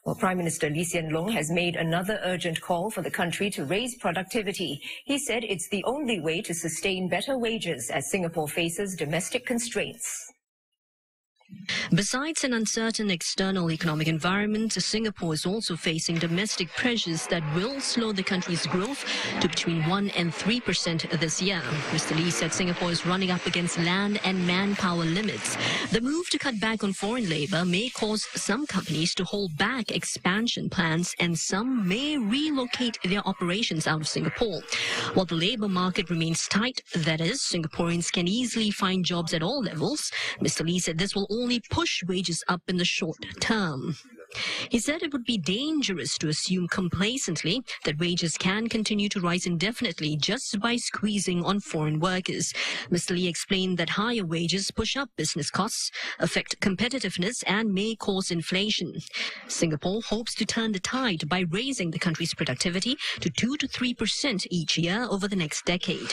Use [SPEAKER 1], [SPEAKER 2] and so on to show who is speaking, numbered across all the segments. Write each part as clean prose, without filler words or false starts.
[SPEAKER 1] Well, Prime Minister Lee Hsien Loong has made another urgent call for the country to raise productivity. He said it's the only way to sustain better wages as Singapore faces domestic constraints.
[SPEAKER 2] Besides an uncertain external economic environment, Singapore is also facing domestic pressures that will slow the country's growth to between 1 and 3% this year. Mr. Lee said Singapore is running up against land and manpower limits. The move to cut back on foreign labour may cause some companies to hold back expansion plans, and some may relocate their operations out of Singapore. While the labour market remains tight, that is, Singaporeans can easily find jobs at all levels, Mr. Lee said this will only push wages up in the short term. He said it would be dangerous to assume complacently that wages can continue to rise indefinitely just by squeezing on foreign workers. Mr. Lee explained that higher wages push up business costs, affect competitiveness, and may cause inflation. Singapore hopes to turn the tide by raising the country's productivity to 2 to 3% each year over the next decade.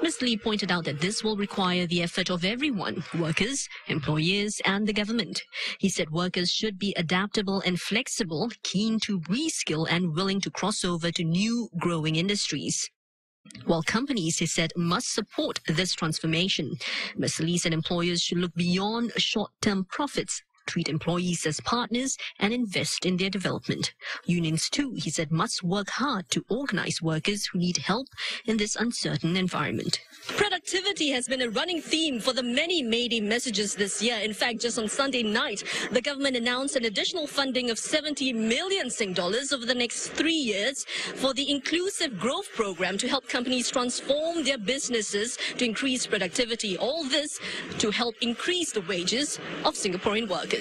[SPEAKER 2] Mr. Lee pointed out that this will require the effort of everyone, workers, employers, and the government. He said workers should be adaptable and flexible, keen to reskill, and willing to cross over to new growing industries. While companies, he said, must support this transformation. Mr. Lee said employers should look beyond short-term profits, treat employees as partners, and invest in their development. Unions too, he said, must work hard to organize workers who need help in this uncertain environment. Productivity has been a running theme for the many May Day messages this year. In fact, just on Sunday night, the government announced an additional funding of 70 million Sing dollars over the next 3 years for the Inclusive Growth Program to help companies transform their businesses to increase productivity. All this to help increase the wages of Singaporean workers.